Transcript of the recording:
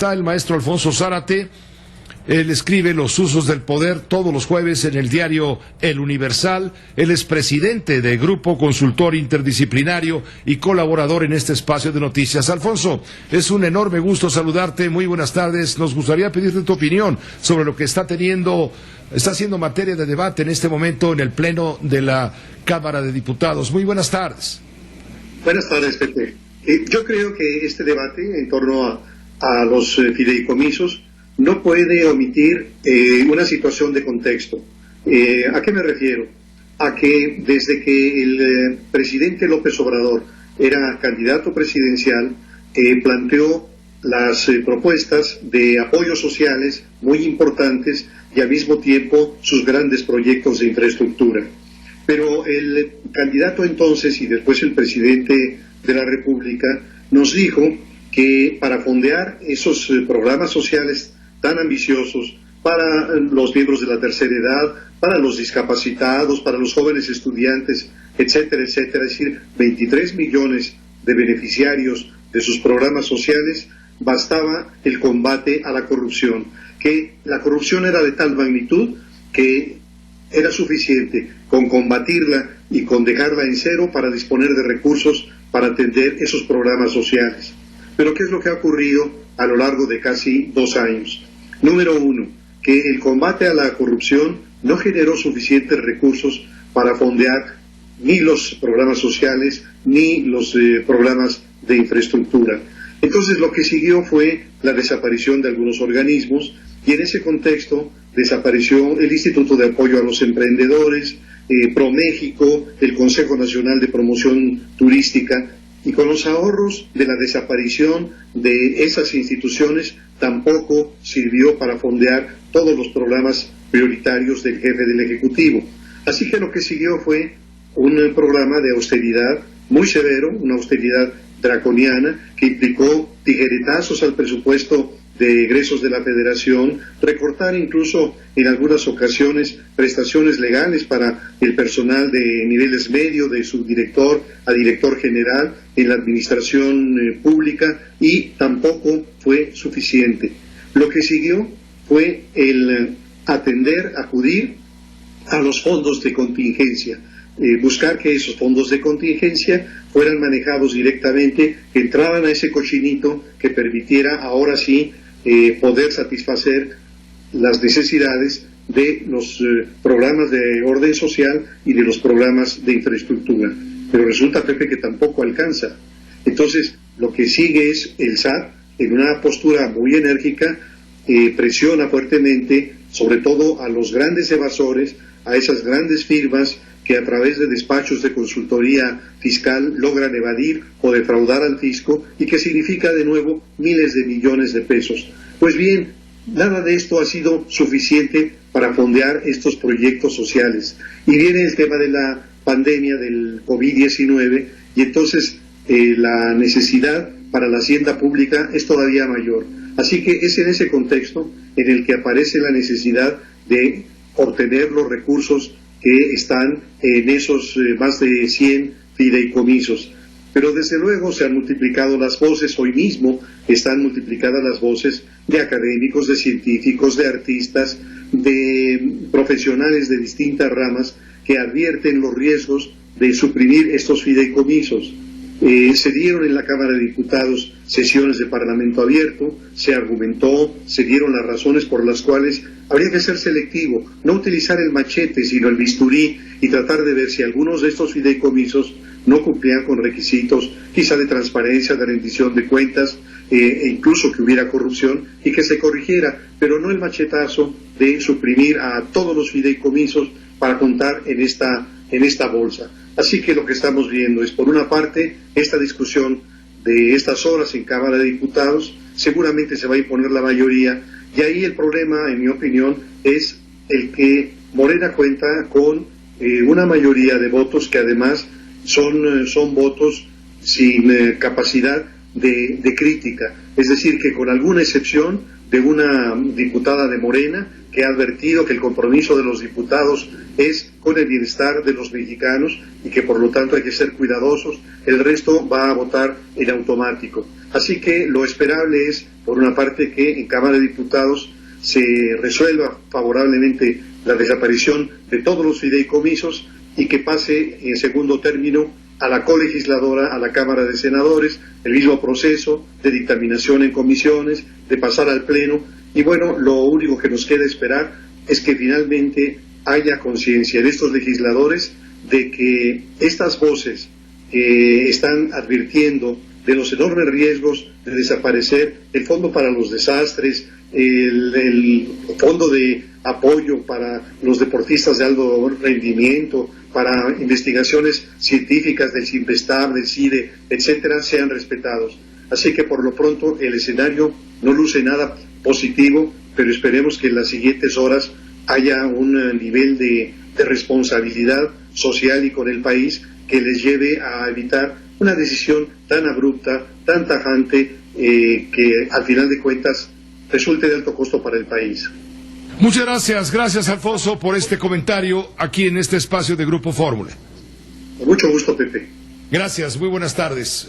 está el maestro Alfonso Zárate. Él escribe Los usos del poder todos los jueves en el diario El Universal. Él es presidente de Grupo Consultor Interdisciplinario y colaborador en este espacio de noticias. Alfonso, es un enorme gusto saludarte. Muy buenas tardes. Nos gustaría pedirte tu opinión sobre lo que está siendo materia de debate en este momento en el Pleno de la Cámara de Diputados. Muy buenas tardes. Buenas tardes, Pepe. Yo creo que este debate en torno a los fideicomisos no puede omitir una situación de contexto. ¿A qué me refiero? A que desde que el presidente López Obrador era candidato presidencial, planteó las propuestas de apoyos sociales muy importantes y al mismo tiempo sus grandes proyectos de infraestructura. Pero el candidato entonces y después el presidente de la República nos dijo que para fondear esos programas sociales tan ambiciosos para los miembros de la tercera edad, para los discapacitados, para los jóvenes estudiantes, etcétera, etcétera, es decir, 23 millones de beneficiarios de sus programas sociales, bastaba el combate a la corrupción, que la corrupción era de tal magnitud que era suficiente con combatirla y con dejarla en cero para disponer de recursos para atender esos programas sociales. Pero ¿qué es lo que ha ocurrido a lo largo de casi 2 años? Número uno, que el combate a la corrupción no generó suficientes recursos para fondear ni los programas sociales ni los programas de infraestructura. Entonces lo que siguió fue la desaparición de algunos organismos y en ese contexto desapareció el Instituto de Apoyo a los Emprendedores, ProMéxico, el Consejo Nacional de Promoción Turística, y con los ahorros de la desaparición de esas instituciones tampoco sirvió para fondear todos los programas prioritarios del jefe del Ejecutivo. Así que lo que siguió fue un programa de austeridad muy severo, una austeridad draconiana que implicó tijeretazos al presupuesto de egresos de la Federación, recortar incluso en algunas ocasiones prestaciones legales para el personal de niveles medio, de subdirector a director general en la administración pública, y tampoco fue suficiente. Lo que siguió fue el acudir a los fondos de contingencia, buscar que esos fondos de contingencia fueran manejados directamente, que entraran a ese cochinito que permitiera ahora sí poder satisfacer las necesidades de los programas de orden social y de los programas de infraestructura. Pero resulta, Pepe, que tampoco alcanza. Entonces, lo que sigue es el SAT, en una postura muy enérgica, presiona fuertemente, sobre todo a los grandes evasores, a esas grandes firmas que a través de despachos de consultoría fiscal logran evadir o defraudar al fisco, y que significa de nuevo miles de millones de pesos. Pues bien, nada de esto ha sido suficiente para fondear estos proyectos sociales. Y viene el tema de la pandemia del COVID-19 y entonces la necesidad para la hacienda pública es todavía mayor. Así que es en ese contexto en el que aparece la necesidad de obtener los recursos que están en esos más de 100 fideicomisos. Pero desde luego se han multiplicado las voces, hoy mismo están multiplicadas las voces de académicos, de científicos, de artistas, de profesionales de distintas ramas que advierten los riesgos de suprimir estos fideicomisos. Se dieron en la Cámara de Diputados sesiones de Parlamento abierto, se argumentó, se dieron las razones por las cuales habría que ser selectivo, no utilizar el machete sino el bisturí y tratar de ver si algunos de estos fideicomisos no cumplían con requisitos, quizá de transparencia, de rendición de cuentas, e incluso que hubiera corrupción y que se corrigiera, pero no el machetazo de suprimir a todos los fideicomisos para contar en esta bolsa. Así que lo que estamos viendo es, por una parte, esta discusión de estas horas en Cámara de Diputados, seguramente se va a imponer la mayoría, y ahí el problema, en mi opinión, es el que Morena cuenta con una mayoría de votos que además son votos sin capacidad de crítica, es decir, que con alguna excepción de una diputada de Morena que ha advertido que el compromiso de los diputados es con el bienestar de los mexicanos y que por lo tanto hay que ser cuidadosos, el resto va a votar en automático. Así que lo esperable es, por una parte, que en Cámara de Diputados se resuelva favorablemente la desaparición de todos los fideicomisos y que pase en segundo término a la colegisladora, a la Cámara de Senadores, el mismo proceso de dictaminación en comisiones, de pasar al Pleno. Y bueno, lo único que nos queda esperar es que finalmente haya conciencia de estos legisladores de que estas voces que están advirtiendo de los enormes riesgos de desaparecer el Fondo para los Desastres, el Fondo de Apoyo para los deportistas de alto rendimiento, para investigaciones científicas del CIMPESTAB, del CIDE, etcétera, sean respetados. Así que por lo pronto el escenario no luce nada positivo, pero esperemos que en las siguientes horas haya un nivel de responsabilidad social y con el país que les lleve a evitar una decisión tan abrupta, tan tajante, que al final de cuentas resulte de alto costo para el país. Muchas gracias Alfonso por este comentario aquí en este espacio de Grupo Fórmula. Con mucho gusto, Pepe. Gracias, muy buenas tardes.